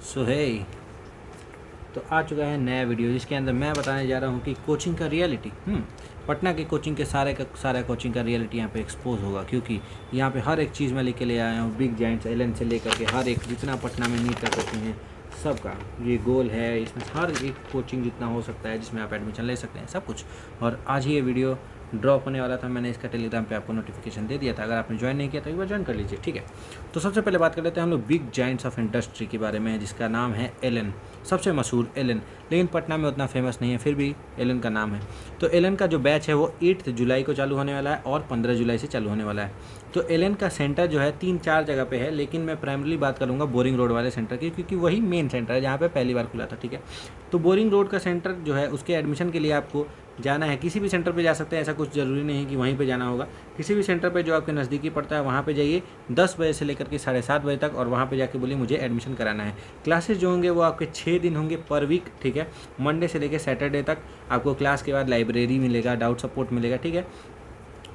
सो है तो आ चुका है नया वीडियो जिसके अंदर मैं बताने जा रहा हूँ कि कोचिंग का रियलिटी पटना के कोचिंग के सारा कोचिंग का रियलिटी यहाँ पे एक्सपोज होगा, क्योंकि यहाँ पे हर एक चीज़ मैं लेके ले आया हूँ। बिग जाइंट्स एलन से लेकर के हर एक जितना पटना में नीट का कोचिंग है सबका ये गोल है। इसमें हर एक कोचिंग जितना हो सकता है जिसमें आप एडमिशन ले सकते हैं सब कुछ। और आज ही ये वीडियो ड्रॉप होने वाला था, मैंने इसका टेलीग्राम पे आपको नोटिफिकेशन दे दिया था। अगर आपने ज्वाइन नहीं किया तो एक बार ज्वाइन कर लीजिए, ठीक है। तो सबसे पहले बात कर लेते हैं हम लोग बिग जाइंट्स ऑफ इंडस्ट्री के बारे में, जिसका नाम है एलन। सबसे मशहूर एलन, लेकिन पटना में उतना फेमस नहीं है, फिर भी एलन का नाम है। तो एलन का जो बैच है वो 8 जुलाई को चालू होने वाला है और 15 जुलाई से चालू होने वाला है। तो एलन का सेंटर जो है 3-4 जगह पे है, लेकिन मैं प्राइमरली बात करूँगा बोरिंग रोड वाले सेंटर की, क्योंकि वही मेन सेंटर है जहाँ पे पहली बार खुला था, ठीक है। तो बोरिंग रोड का सेंटर जो है उसके एडमिशन के लिए आपको जाना है। किसी भी सेंटर पे जा सकते हैं, ऐसा कुछ ज़रूरी नहीं है कि वहीं पे जाना होगा। किसी भी सेंटर पे जो आपके नज़दीकी पड़ता है वहाँ पे जाइए 10 बजे से लेकर के 7:30 बजे तक, और वहाँ पे जाके बोलिए मुझे एडमिशन कराना है। क्लासेस जो होंगे वो आपके 6 दिन होंगे पर वीक, ठीक है। मंडे से लेकर सैटरडे तक आपको क्लास के बाद लाइब्रेरी मिलेगा, डाउट सपोर्ट मिलेगा, ठीक है।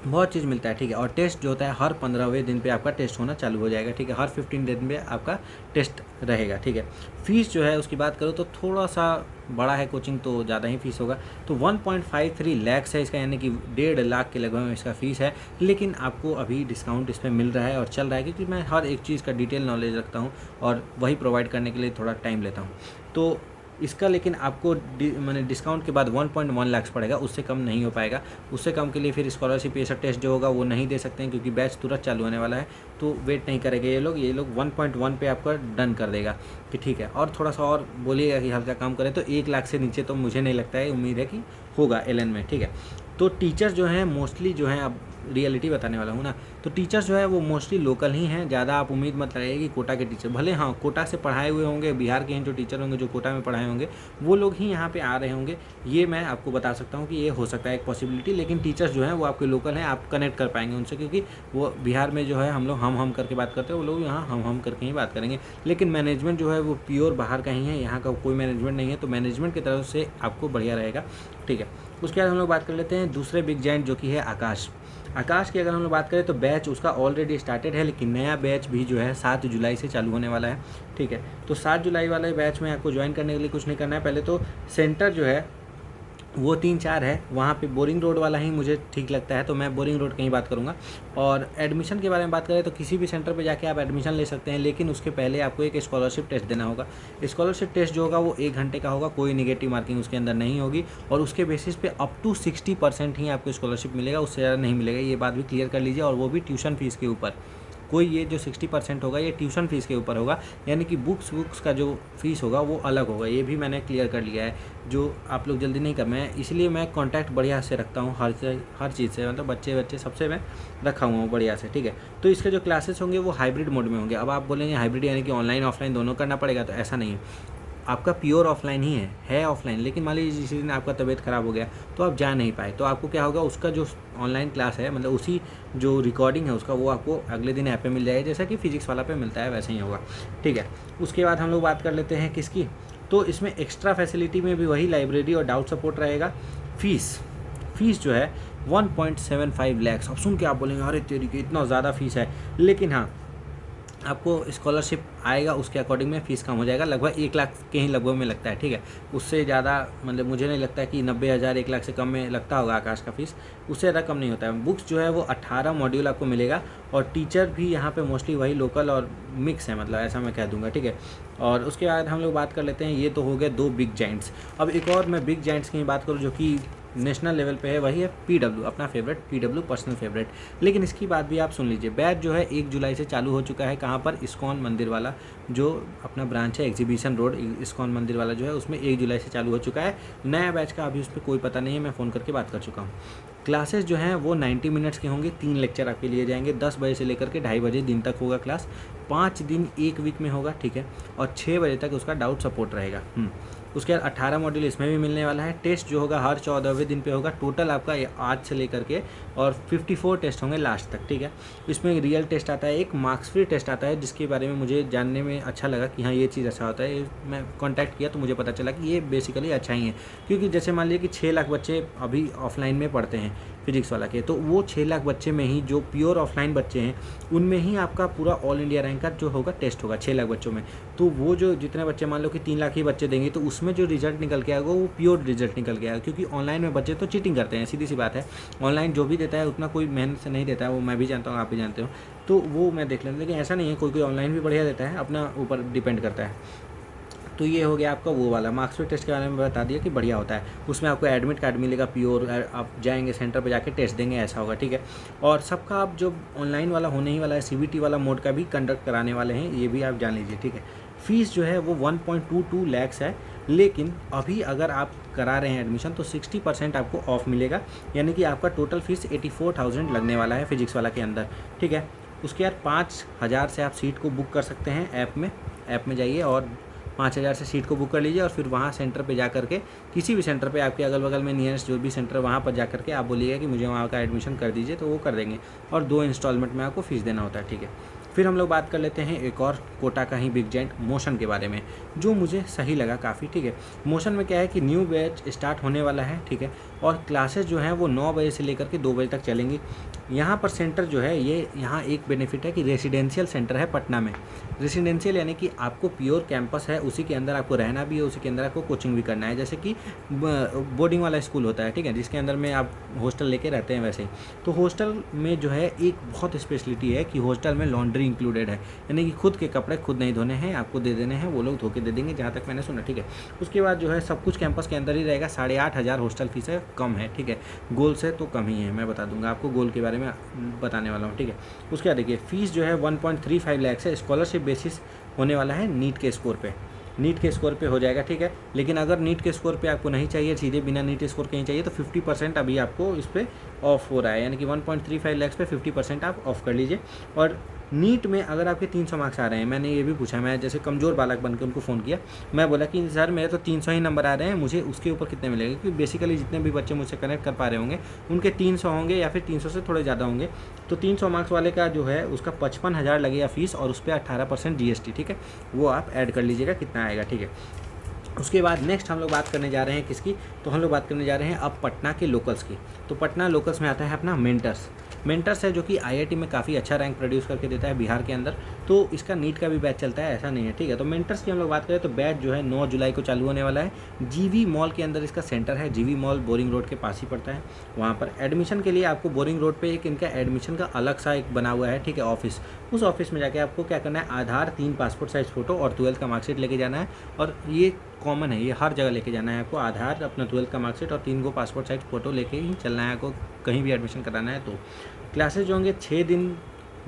बहुत चीज़ मिलता है, ठीक है। और टेस्ट जो होता है हर 15वें दिन पे आपका टेस्ट होना चालू हो जाएगा, ठीक है। हर 15 दिन पे आपका टेस्ट रहेगा, ठीक है। फ़ीस जो है उसकी बात करूँ तो थोड़ा सा बड़ा है कोचिंग, तो ज़्यादा ही फीस होगा। तो 1.53 लाख है इसका, यानी कि 1.5 लाख के लगभग में इसका फ़ीस है। लेकिन आपको अभी डिस्काउंट इस पर मिल रहा है और चल रहा है, क्योंकि मैं हर एक चीज़ का डिटेल नॉलेज रखता हूँ और वही प्रोवाइड करने के लिए थोड़ा टाइम लेता हूँ। तो इसका लेकिन आपको मैंने डिस्काउंट के बाद 1.1 लाख पड़ेगा, उससे कम नहीं हो पाएगा। उससे कम के लिए फिर स्कॉलरशिप ये सब टेस्ट जो होगा वो नहीं दे सकते हैं, क्योंकि बैच तुरंत चालू होने वाला है। तो वेट नहीं करेंगे ये लोग 1.1 पे आपका डन कर देगा कि ठीक है। और थोड़ा सा और बोलिएगा कि हल्का काम करें तो 1 लाख से नीचे तो मुझे नहीं लगता है, उम्मीद है कि होगा एलन में, ठीक है। तो टीचर्स जो हैं मोस्टली जो हैं, अब रियलिटी बताने वाला हूँ ना, तो टीचर्स जो है वो मोस्टली लोकल ही हैं। ज़्यादा आप उम्मीद मत लगाइए कि कोटा के टीचर, भले हाँ कोटा से पढ़ाए हुए होंगे, बिहार के हैं जो टीचर होंगे जो कोटा में पढ़ाए होंगे वो लोग ही यहाँ पे आ रहे होंगे, ये मैं आपको बता सकता हूँ कि ये हो सकता है एक पॉसिबिलिटी। लेकिन टीचर्स जो हैं वो आपके लोकल हैं, आप कनेक्ट कर पाएंगे उनसे, क्योंकि वो बिहार में जो है हम लोग हम करके बात करते हैं, वो लोग यहाँ हम करके ही बात करेंगे। लेकिन मैनेजमेंट जो है वो प्योर बाहर का ही है, यहाँ का कोई मैनेजमेंट नहीं है। तो मैनेजमेंट की तरफ से आपको बढ़िया रहेगा, ठीक है। उसके बाद हम लोग बात कर लेते हैं दूसरे बिग जाइंट जो कि है आकाश। आकाश की अगर हम लोग बात करें तो बैच उसका ऑलरेडी स्टार्टेड है, लेकिन नया बैच भी जो है 7 जुलाई से चालू होने वाला है, ठीक है। तो 7 जुलाई वाले बैच में आपको ज्वाइन करने के लिए कुछ नहीं करना है। पहले तो सेंटर जो है वो 3-4 है, वहाँ पे बोरिंग रोड वाला ही मुझे ठीक लगता है, तो मैं बोरिंग रोड की ही बात करूँगा। और एडमिशन के बारे में बात करें तो किसी भी सेंटर पे जाके आप एडमिशन ले सकते हैं, लेकिन उसके पहले आपको एक स्कॉलरशिप टेस्ट देना होगा। स्कॉलरशिप टेस्ट जो होगा वो 1 घंटे का होगा, कोई निगेटिव मार्किंग उसके अंदर नहीं होगी, और उसके बेसिस पे अप टू 60% ही आपको स्कॉलरशिप मिलेगा, उससे ज़्यादा नहीं मिलेगा। ये बात भी क्लियर कर लीजिए, और वो भी ट्यूशन फीस के ऊपर। कोई ये जो 60% होगा ये ट्यूशन फ़ीस के ऊपर होगा, यानी कि बुक्स का जो फ़ीस होगा वो अलग होगा। ये भी मैंने क्लियर कर लिया है, जो आप लोग जल्दी नहीं कर, मैं इसलिए मैं कांटेक्ट बढ़िया से रखता हूँ हर चीज़ से, मतलब बच्चे सबसे मैं रखा हुआ हूँ बढ़िया से, ठीक है। तो इसके जो क्लासेस होंगे वो हाइब्रिड मोड में होंगे। अब आप बोलेंगे हाइब्रिड यानी कि ऑनलाइन ऑफलाइन दोनों करना पड़ेगा, तो ऐसा नहीं है। आपका प्योर ऑफलाइन ही है ऑफलाइन, लेकिन मान लीजिए जिस दिन आपका तबीयत ख़राब हो गया तो आप जा नहीं पाए, तो आपको क्या होगा, उसका जो ऑनलाइन क्लास है मतलब उसी जो रिकॉर्डिंग है उसका वो आपको अगले दिन ऐप पे मिल जाएगा, जैसा कि फिजिक्स वाला पे मिलता है वैसे ही होगा, ठीक है। उसके बाद हम लोग बात कर लेते हैं किसकी, तो इसमें एक्स्ट्रा फैसिलिटी में भी वही लाइब्रेरी और डाउट सपोर्ट रहेगा। फीस जो है 1.75 लाख। अब सुन के आप बोलेंगे अरे तेरी की इतना ज़्यादा फीस है, लेकिन हाँ आपको स्कॉलरशिप आएगा उसके अकॉर्डिंग में फ़ीस कम हो जाएगा, लगभग 1 लाख के ही लगभग में लगता है, ठीक है। उससे ज़्यादा मतलब मुझे नहीं लगता है कि 90,000 1 लाख से कम में लगता होगा आकाश का फ़ीस, उससे ज़्यादा कम नहीं होता है। बुक्स जो है वो 18 मॉड्यूल आपको मिलेगा, और टीचर भी यहाँ पे मोस्टली वही लोकल और मिक्स है, मतलब ऐसा मैं कह दूँगा, ठीक है। और उसके बाद हम लोग बात कर लेते हैं, ये तो हो गए 2 बिग जाइंट्स। अब एक और मैं बिग जाइंट्स की बात करूँ जो कि नेशनल लेवल पे है, वही है PW, अपना फेवरेट PW पर्सनल फेवरेट। लेकिन इसकी बात भी आप सुन लीजिए, बैच जो है 1 जुलाई से चालू हो चुका है। कहाँ पर, इस्कॉन मंदिर वाला जो अपना ब्रांच है एग्जीबिशन रोड, इस्कॉन मंदिर वाला जो है उसमें 1 जुलाई से चालू हो चुका है। नया बैच का अभी उस पर कोई पता नहीं है, मैं फ़ोन करके बात कर चुका हूँ। क्लासेस जो हैं वो 90 मिनट्स के होंगे, 3 लेक्चर आपके लिए जाएंगे, 10 बजे से लेकर के 2:30 बजे दिन तक होगा क्लास। 5 दिन 1 वीक में होगा, ठीक है। और 6 बजे तक उसका डाउट सपोर्ट रहेगा। उसके बाद 18 मॉड्यूल इसमें भी मिलने वाला है। टेस्ट जो होगा हर 14वें दिन पे होगा, टोटल आपका आज से लेकर के और 54 टेस्ट होंगे लास्ट तक, ठीक है। इसमें रियल टेस्ट आता है, एक मार्क्स फ्री टेस्ट आता है, जिसके बारे में मुझे जानने में अच्छा लगा कि हाँ ये चीज़ अच्छा होता है। मैं कॉन्टैक्ट किया तो मुझे पता चला कि ये बेसिकली अच्छा ही है, क्योंकि जैसे मान लीजिए कि 6 लाख बच्चे अभी ऑफलाइन में पढ़ते हैं, फिजिक्स वाला के। तो वो 6 लाख बच्चे में ही जो प्योर ऑफलाइन बच्चे हैं उनमें ही आपका पूरा ऑल इंडिया रैंक का जो होगा टेस्ट होगा 6 लाख बच्चों में। तो वो जो जितने बच्चे, मान लो कि 3 लाख ही बच्चे देंगे, तो उसमें जो रिजल्ट निकल के आएगा वो प्योर रिजल्ट निकल के आएगा। क्योंकि ऑनलाइन में बच्चे तो चीटिंग करते हैं, सीधी सी बात है। ऑनलाइन जो भी देता है उतना कोई मेहनत से नहीं देता है, वो मैं भी जानता हूँ, आप भी जानते हो। तो वो मैं देख लेता हूँ, लेकिन ऐसा नहीं है, कोई कोई ऑनलाइन भी बढ़िया देता है, अपना ऊपर डिपेंड करता है। तो ये हो गया आपका वो वाला मार्क्सफिट टेस्ट के बारे में बता दिया कि बढ़िया होता है। उसमें आपको एडमिट कार्ड मिलेगा प्योर, आप जाएंगे सेंटर पे जाके टेस्ट देंगे, ऐसा होगा, ठीक है। और सबका आप जो ऑनलाइन वाला होने ही वाला है, CBT वाला मोड का भी कंडक्ट कराने वाले हैं, ये भी आप जान लीजिए, ठीक है। फीस जो है वो 1.22 लैक्स है, लेकिन अभी अगर आप करा रहे हैं एडमिशन तो 60% आपको ऑफ मिलेगा, यानी कि आपका टोटल फीस 84,000 लगने वाला है फिजिक्स वाला के अंदर, ठीक है। उसके बाद 5,000 से आप सीट को बुक कर सकते हैं ऐप में जाइए और 5,000 से सीट को बुक कर लीजिए। और फिर वहाँ सेंटर पे जा करके, किसी भी सेंटर पे आपके अगल बगल में नियरेस्ट जो भी सेंटर, वहाँ पर जा करके आप बोलिएगा कि मुझे वहाँ का एडमिशन कर दीजिए, तो वो कर देंगे। और 2 इंस्टॉलमेंट में आपको फ़ीस देना होता है, ठीक है। फिर हम लोग बात कर लेते हैं एक और कोटा का ही बिग जायंट मोशन के बारे में, जो मुझे सही लगा काफ़ी, ठीक है। मोशन में क्या है कि न्यू बैच स्टार्ट होने वाला है, ठीक है। और क्लासेस जो हैं वो 9 बजे से लेकर के 2 बजे तक चलेंगी। यहाँ पर सेंटर जो है, ये यहाँ एक बेनिफिट है कि रेसिडेंशियल सेंटर है पटना में। रेसिडेंशियल यानी कि आपको प्योर कैंपस है, उसी के अंदर आपको रहना भी है, उसी के अंदर आपको कोचिंग भी करना है। जैसे कि बोर्डिंग वाला स्कूल होता है, ठीक है, जिसके अंदर में आप हॉस्टल लेके रहते हैं, वैसे ही। तो हॉस्टल में जो है एक बहुत स्पेशलिटी है कि हॉस्टल में लॉन्ड्री इंक्लूडेड है, यानी कि खुद के कपड़े खुद नहीं धोने हैं, आपको दे देने हैं, वो लोग धो के दे देंगे, जहाँ तक मैंने सुना, ठीक है। उसके बाद जो है सब कुछ कैंपस के अंदर ही रहेगा। 8,500 हॉस्टल फीस है, कम है, ठीक है। गोल से तो कम ही है, मैं बता दूंगा आपको, गोल के बारे में बताने वाला हूँ, ठीक है। उसके बाद देखिए फीस जो है 1.35 लाख है, स्कॉलरशिप बेसिस होने वाला है, नीट के स्कोर पे, नीट के स्कोर पे हो जाएगा, ठीक है। लेकिन अगर नीट के स्कोर पे आपको नहीं चाहिए, सीधे बिना नीट स्कोर के ही चाहिए, तो 50% अभी आपको इस पर ऑफ हो रहा है, यानी कि 1.35 लाख पे 50% आप ऑफ कर लीजिए। और नीट में अगर आपके 300 मार्क्स आ रहे हैं, मैंने ये भी पूछा, मैं जैसे कमज़ोर बालक बन के उनको फ़ोन किया, मैं बोला कि सर मेरे तो 300 ही नंबर आ रहे हैं, मुझे उसके ऊपर कितने मिलेंगे, क्योंकि बेसिकली जितने भी बच्चे मुझसे कनेक्ट कर पा रहे होंगे उनके 300 होंगे या फिर 300 से थोड़े ज़्यादा होंगे। तो 300 मार्क्स वाले का जो है उसका 55,000 लगेगा फीस, और उस पर 18% GST, ठीक है, वो आप ऐड कर लीजिएगा कितना आएगा, ठीक है। उसके बाद नेक्स्ट हम लोग बात करने जा रहे हैं किसकी, तो हम लोग बात करने जा रहे हैं अब पटना के लोकल्स की। तो पटना लोकल्स में आता है अपना मेंटर्स है, जो कि IIT में काफ़ी अच्छा रैंक प्रोड्यूस करके देता है बिहार के अंदर। तो इसका नीट का भी बैच चलता है, ऐसा नहीं है, ठीक है। तो मेंटर्स की हम लोग बात करें तो बैच जो है 9 जुलाई को चालू होने वाला है। GV मॉल के अंदर इसका सेंटर है, GV मॉल बोरिंग रोड के पास ही पड़ता है। वहाँ पर एडमिशन के लिए आपको बोरिंग रोड पे एक इनका एडमिशन का अलग सा एक बना हुआ है, ठीक है, ऑफिस। उस ऑफिस में जाके आपको क्या करना है, आधार, 3 पासपोर्ट साइज़ फ़ोटो और 12th का मार्कशीट लेके जाना है। और ये कॉमन है, ये हर जगह लेके जाना है आपको, आधार, अपना 12th का मार्कशीट और 3 को पासपोर्ट साइज फ़ोटो लेके ही चलना है आपको, कहीं भी एडमिशन कराना है। तो क्लासेस जो होंगे 6 दिन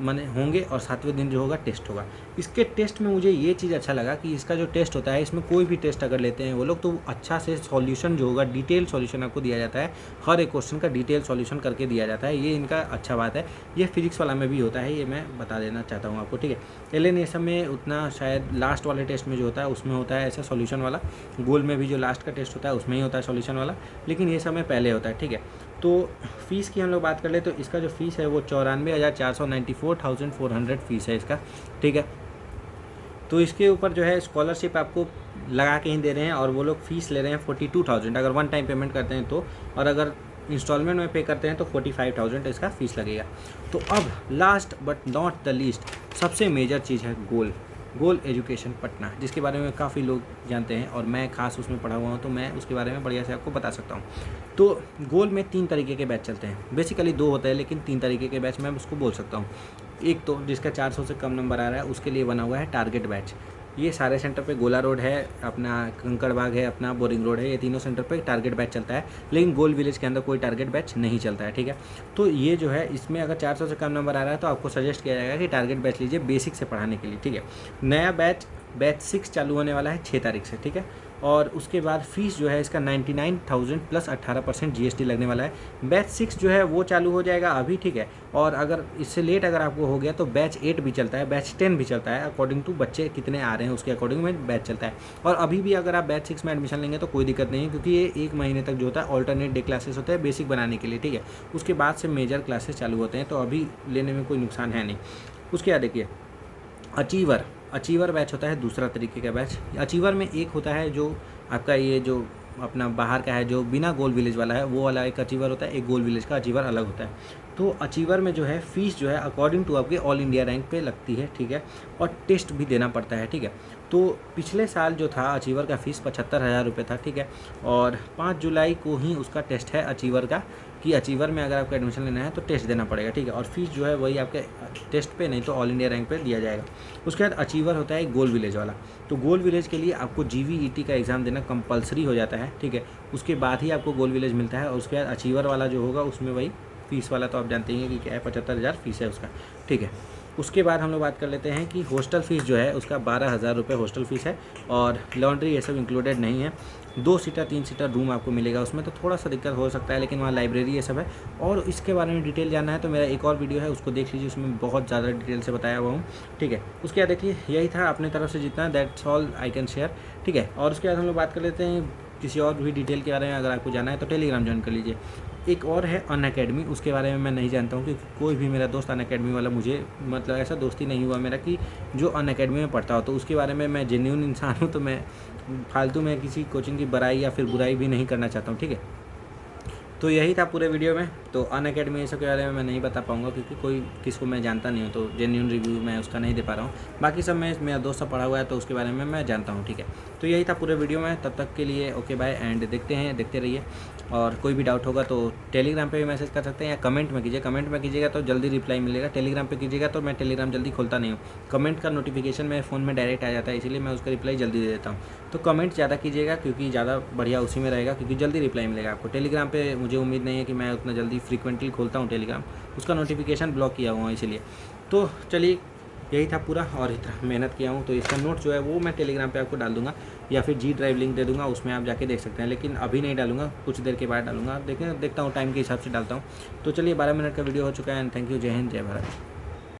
माने होंगे, और 7वें दिन जो होगा टेस्ट होगा। इसके टेस्ट में मुझे ये चीज़ अच्छा लगा कि इसका जो टेस्ट होता है, इसमें कोई भी टेस्ट अगर लेते हैं वो लोग, तो अच्छा से सॉल्यूशन जो होगा, डिटेल सॉल्यूशन आपको दिया जाता है, हर एक क्वेश्चन का डिटेल सॉल्यूशन करके दिया जाता है। ये इनका अच्छा बात है। ये फिजिक्स वाला में भी होता है, ये मैं बता देना चाहता हूँ आपको, ठीक है। एलिनेशन में उतना शायद लास्ट वाले टेस्ट में जो होता है उसमें होता है ऐसा सॉल्यूशन वाला, गोल में भी जो लास्ट का टेस्ट होता है उसमें ही होता है सॉल्यूशन वाला, लेकिन ये समय पहले होता है, ठीक है। तो फ़ीस की हम लोग बात कर ले तो इसका जो फ़ीस है वो 94,494 फ़ीस है इसका, ठीक है। तो इसके ऊपर जो है स्कॉलरशिप आपको लगा के ही दे रहे हैं, और वो लोग फ़ीस ले रहे हैं 42,000 अगर वन टाइम पेमेंट करते हैं तो, और अगर इंस्टॉलमेंट में पे करते हैं तो 45,000 इसका फ़ीस लगेगा। तो अब last but not the least सबसे मेजर चीज़ है गोल एजुकेशन पटना, जिसके बारे में काफ़ी लोग जानते हैं और मैं खास उसमें पढ़ा हुआ हूँ, तो मैं उसके बारे में बढ़िया से आपको बता सकता हूँ। तो गोल में 3 तरीके के बैच चलते हैं, बेसिकली 2 होते हैं, लेकिन 3 तरीके के बैच मैं उसको बोल सकता हूँ। एक तो जिसका 400 से कम नंबर आ रहा है उसके लिए बना हुआ है टारगेट बैच। ये सारे सेंटर पे, गोला रोड है अपना, कंकड़ बाग है अपना, बोरिंग रोड है, ये तीनों सेंटर पे टारगेट बैच चलता है, लेकिन गोल विलेज के अंदर कोई टारगेट बैच नहीं चलता है, ठीक है। तो ये जो है इसमें अगर 400 से कम नंबर आ रहा है तो आपको सजेस्ट किया जाएगा कि टारगेट बैच लीजिए बेसिक से पढ़ाने के लिए, ठीक है। नया बैच 6 चालू होने वाला है 6 तारीख से, ठीक है। और उसके बाद फीस जो है इसका 99,000 प्लस 18% GST लगने वाला है। बैच 6 जो है वो चालू हो जाएगा अभी, ठीक है। और अगर इससे लेट अगर आपको हो गया तो बैच 8 भी चलता है, बैच 10 भी चलता है, अकॉर्डिंग टू बच्चे कितने आ रहे हैं उसके अकॉर्डिंग में बैच चलता है। और अभी भी अगर आप बैच 6 में एडमिशन लेंगे तो कोई दिक्कत नहीं है, क्योंकि ये 1 महीने तक जो होता है ऑल्टरनेट डे क्लासेस होते हैं बेसिक बनाने के लिए, ठीक है। उसके बाद से मेजर क्लासेस चालू होते हैं, तो अभी लेने में कोई नुकसान है नहीं। उसके बाद देखिए अचीवर बैच होता है दूसरा तरीके का बैच। अचीवर में एक होता है जो आपका ये जो अपना बाहर का है जो बिना गोल विलेज वाला है वो वाला एक अचीवर होता है, एक गोल विलेज का अचीवर अलग होता है। तो अचीवर में जो है फ़ीस जो है अकॉर्डिंग टू आपके ऑल इंडिया रैंक पे लगती है, ठीक है, और टेस्ट भी देना पड़ता है, ठीक है। तो पिछले साल जो था अचीवर का फ़ीस 75,000 रुपये था, ठीक है, और 5 जुलाई को ही उसका टेस्ट है अचीवर का, कि अचीवर में अगर आपको एडमिशन लेना है तो टेस्ट देना पड़ेगा, ठीक है, और फीस जो है वही आपके टेस्ट पे नहीं तो ऑल इंडिया रैंक पे दिया जाएगा। उसके बाद अचीवर होता है गोल विलेज वाला। तो गोल विलेज के लिए आपको GVET का एग्ज़ाम देना कंपलसरी हो जाता है, ठीक है, उसके बाद ही आपको गोल विलेज मिलता है। और उसके बाद अचीवर वाला जो होगा उसमें वही फ़ीस वाला तो आप जानते ही हैं कि क्या है, 75,000 फीस है उसका, ठीक है। उसके बाद हम लोग बात कर लेते हैं कि हॉस्टल फ़ीस जो है उसका 12,000 रुपये हॉस्टल फ़ीस है, और लॉन्ड्री ये सब इंक्लूडेड नहीं है। 2 सीटर 3 सीटर रूम आपको मिलेगा उसमें, तो थोड़ा सा दिक्कत हो सकता है, लेकिन वहाँ लाइब्रेरी ये सब है। और इसके बारे में डिटेल जानना है तो मेरा एक और वीडियो है, उसको देख लीजिए, उसमें बहुत ज़्यादा डिटेल से बताया हुआ हूँ, ठीक है। उसके बाद देखिए यही था अपने तरफ से जितना, that's all I can share, ठीक है। और उसके बाद हम लोग बात कर लेते हैं किसी और भी डिटेल के बारे में। अगर आपको जाना है तो टेलीग्राम ज्वाइन कर लीजिए। एक और है अनअकैडमी, उसके बारे में मैं नहीं जानता हूँ, क्योंकि कोई भी मेरा दोस्त अनअकैडमी वाला, मुझे मतलब ऐसा दोस्ती नहीं हुआ मेरा कि जो अनअकैडमी में पढ़ता हो, तो उसके बारे में मैं जेन्युइन इंसान हूँ, तो मैं फालतू में किसी कोचिंग की बड़ाई या फिर बुराई भी नहीं करना चाहता हूँ, ठीक है। तो यही था पूरे वीडियो में। तो अनअकैडमी ये सब के बारे में मैं नहीं बता पाऊँगा, क्योंकि कोई किसको मैं जानता नहीं हूँ, तो जेन्युइन रिव्यू मैं उसका नहीं दे पा रहा हूँ। बाकी सब मैं मेरा दोस्त पढ़ा हुआ है तो उसके बारे में मैं जानता हूँ, ठीक है। तो यही था पूरे वीडियो में। तब तक के लिए ओके बाय, एंड देखते रहिए। और कोई भी डाउट होगा तो टेलीग्राम पे भी मैसेज कर सकते हैं, या कमेंट में कीजिए। कमेंट में कीजिएगा तो जल्दी रिप्लाई मिलेगा। टेलीग्राम पे कीजिएगा तो मैं टेलीग्राम जल्दी खोलता नहीं हूँ। कमेंट का नोटिफिकेशन मेरे फ़ोन में डायरेक्ट आ जाता है, इसीलिए मैं उसका रिप्लाई जल्दी दे देता हूँ। तो कमेंट ज़्यादा कीजिएगा, क्योंकि ज़्यादा बढ़िया उसी में रहेगा, क्योंकि जल्दी रिप्लाई मिलेगा आपको। टेलीग्राम पे मुझे उम्मीद नहीं है कि मैं उतना जल्दी फ्रीक्वेंटली खोलता हूँ टेलीग्राम, उसका नोटिफिकेशन ब्लॉक किया हुआ है इसीलिए। तो चलिए यही था पूरा, और इतना मेहनत किया हूँ, तो इसका नोट जो है वो मैं टेलीग्राम पे आपको डाल दूंगा, या फिर G ड्राइव लिंक दे दूंगा, उसमें आप जाके देख सकते हैं। लेकिन अभी नहीं डालूंगा, कुछ देर के बाद डालूंगा। देखता हूँ टाइम के हिसाब से डालता हूँ। तो चलिए 12 मिनट का वीडियो हो चुका है, एंड थैंक यू। जय हिंद, जय भारत।